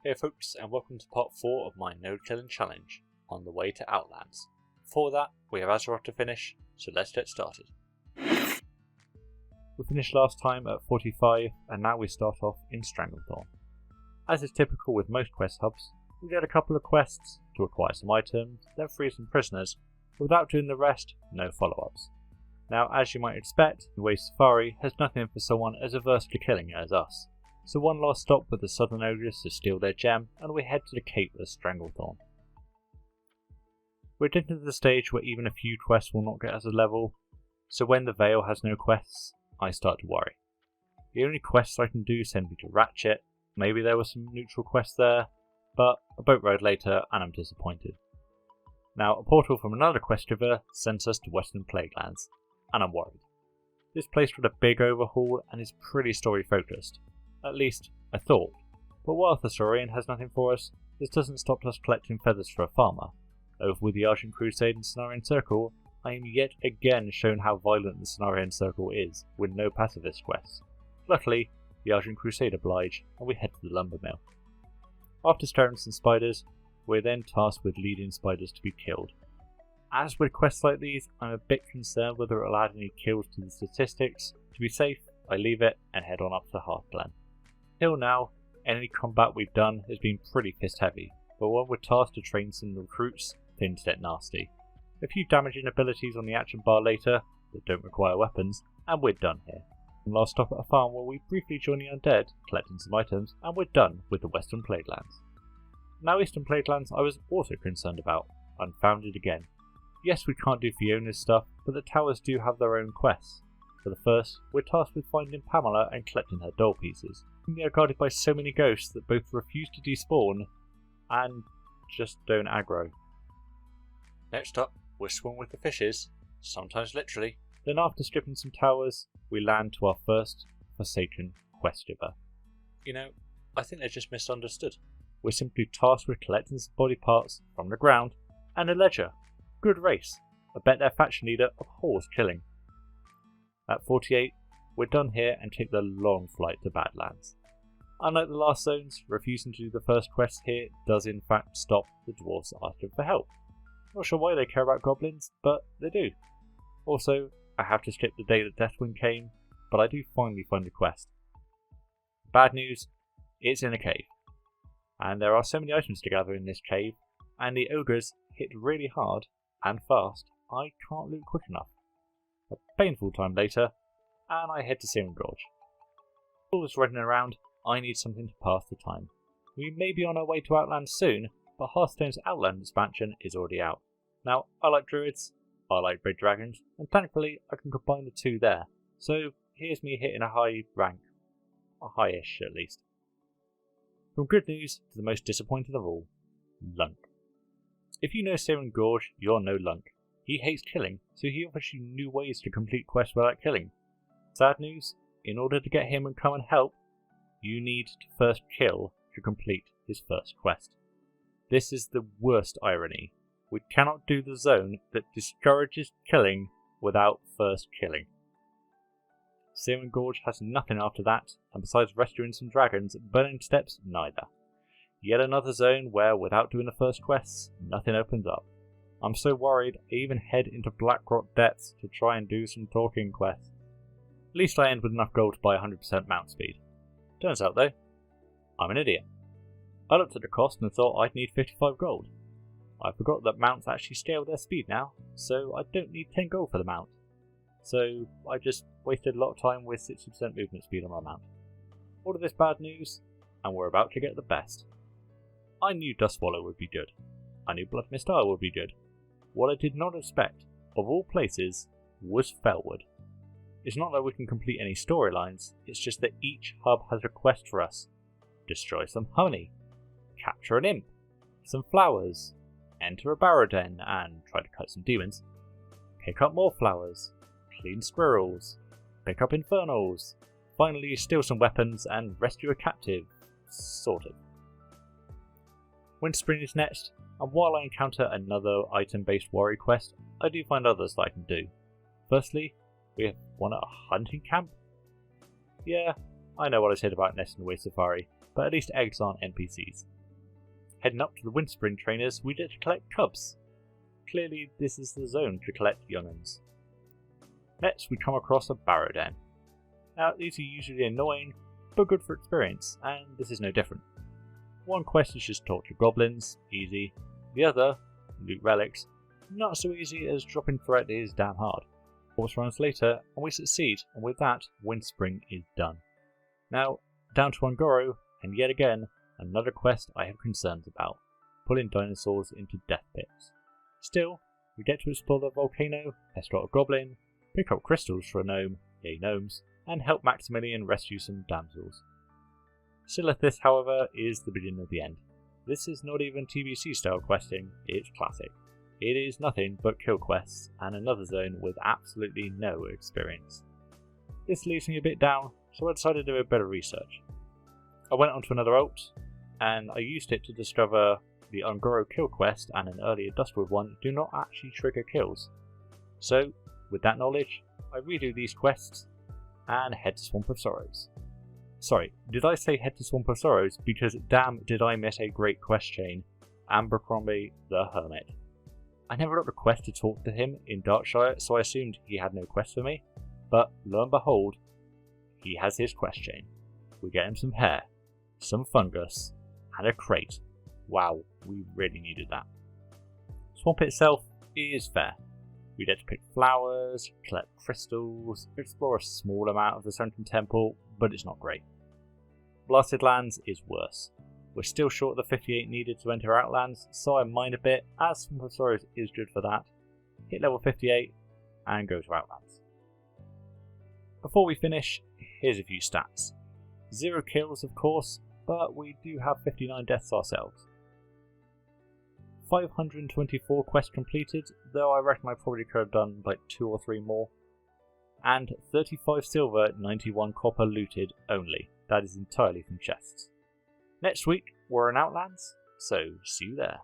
Hey folks, and welcome to part 4 of my node killing challenge, on the way to Outlands. Before that, we have Azeroth to finish, so let's get started. We finished last time at 45, and now we start off in Stranglethorn. As is typical with most quest hubs, we get a couple of quests to acquire some items, then free some prisoners, but without doing the rest, no follow-ups. Now, as you might expect, WoW Safari has nothing for someone as averse to killing as us. So one last stop with the Southern Ogres to steal their gem, and we head to the Cape of Stranglethorn. We're getting to the stage where even a few quests will not get us a level, so when the Vale has no quests, I start to worry. The only quests I can do send me to Ratchet, maybe there were some neutral quests there, but a boat ride later and I'm disappointed. Now a portal from another quest giver sends us to Western Plaguelands, and I'm worried. This place got a big overhaul and is pretty story focused. At least, I thought. But while the Saurian has nothing for us, this doesn't stop us collecting feathers for a farmer. Over with the Argent Crusade and Cenarian Circle, I am yet again shown how violent the Cenarian Circle is, with no pacifist quests. Luckily, the Argent Crusade oblige, and we head to the lumber mill. After scaring some spiders, we're then tasked with leading spiders to be killed. As with quests like these, I'm a bit concerned whether it will add any kills to the statistics. To be safe, I leave it and head on up to Hearthglen. Till now, any combat we've done has been pretty fist heavy, but when we're tasked to train some recruits, things get nasty. A few damaging abilities on the action bar later, that don't require weapons, and we're done here. And last stop at a farm where we briefly join the undead, collecting some items, and we're done with the Western Plaguelands. Now Eastern Plaguelands I was also concerned about, unfounded again. Yes, we can't do Fiona's stuff, but the towers do have their own quests. For the first, we're tasked with finding Pamela and collecting her doll pieces. They are guarded by so many ghosts that both refuse to despawn and just don't aggro. Next up, we're swimming with the fishes, sometimes literally. Then after stripping some towers, we land to our first Forsaken quest giver. You know, I think they're just misunderstood. We're simply tasked with collecting some body parts from the ground and a ledger. Good race. I bet their faction leader abhors killing. At 48, we're done here and take the long flight to Badlands. Unlike the last zones, refusing to do the first quest here does in fact stop the dwarves asking for help. Not sure why they care about goblins, but they do. Also, I have to skip the day that Deathwind came, but I do finally find the quest. Bad news, it's in a cave. And there are so many items to gather in this cave, and the ogres hit really hard and fast, I can't loot quick enough. A painful time later, and I head to Searing Gorge. All this running around, I need something to pass the time. We may be on our way to Outlands soon, but Hearthstone's Outland expansion is already out. Now, I like druids, I like red dragons, and thankfully I can combine the two there. So here's me hitting a high rank. A high-ish at least. From good news to the most disappointing of all, Lunk. If you know Searing Gorge, you'll know Lunk. He hates killing, so he offers you new ways to complete quests without killing. Sad news, in order to get him and come and help, you need to first kill to complete his first quest. This is the worst irony. We cannot do the zone that discourages killing without first killing. Searing Gorge has nothing after that, and besides rescuing some dragons, Burning Steps neither. Yet another zone where, without doing the first quests, nothing opens up. I'm so worried I even head into Blackrock Depths to try and do some talking quests. At least I end with enough gold to buy 100% mount speed. Turns out though, I'm an idiot. I looked at the cost and thought I'd need 55 gold. I forgot that mounts actually scale their speed now, so I don't need 10 gold for the mount. So I just wasted a lot of time with 60% movement speed on my mount. All of this bad news, and we're about to get the best. I knew Dustswallow would be good. I knew Blood Mist Isle would be good. What I did not expect, of all places, was Felwood. It's not that we can complete any storylines, it's just that each hub has a quest for us. Destroy some honey, capture an imp, some flowers, enter a barrow den and try to cut some demons, pick up more flowers, clean squirrels, pick up infernals, finally steal some weapons and rescue a captive, sort of. Winterspring is next, and while I encounter another item-based worry quest, I do find others that I can do. Firstly, we have one at a hunting camp. Yeah, I know what I said about nesting away Safari, but at least eggs aren't NPCs. Heading up to the Windspring trainers, we get to collect cubs. Clearly this is the zone to collect young'uns. Next we come across a barrow den. Now these are usually annoying, but good for experience, and this is no different. One quest is just talk to goblins, easy. The other, loot relics, not so easy as dropping threat is damn hard. 4 rounds later, and we succeed, and with that, Windspring is done. Now, down to Ungoro, and yet again, another quest I have concerns about, pulling dinosaurs into death pits. Still, we get to explore the volcano, escort a goblin, pick up crystals for a gnome, yay gnomes, and help Maximilian rescue some damsels. Silithis, however, is the beginning of the end. This is not even TBC style questing, it's classic. It is nothing but kill quests and another zone with absolutely no experience. This leaves me a bit down, so I decided to do a bit of research. I went onto another alt, and I used it to discover the Ungoro kill quest and an earlier Dustwood one do not actually trigger kills. So, with that knowledge, I redo these quests and head to Swamp of Sorrows. Sorry, did I say head to Swamp of Sorrows? Because damn did I miss a great quest chain, Abercrombie the Hermit. I never got the quest to talk to him in Darkshire, so I assumed he had no quest for me, but lo and behold, he has his quest chain. We get him some hair, some fungus, and a crate. Wow, we really needed that. Swamp itself is fair. We get to pick flowers, collect crystals, explore a small amount of the Sunken Temple, but it's not great. Blasted Lands is worse. We're still short of the 58 needed to enter Outlands, so I mind a bit, as Swamp of Sorrows is good for that. Hit level 58 and go to Outlands. Before we finish, here's a few stats. 0 kills of course, but we do have 59 deaths ourselves. 524 quests completed, though I reckon I probably could have done like 2 or 3 more. And 35 silver, 91 copper looted only. That is entirely from chests. Next week, we're in Outlands, so see you there.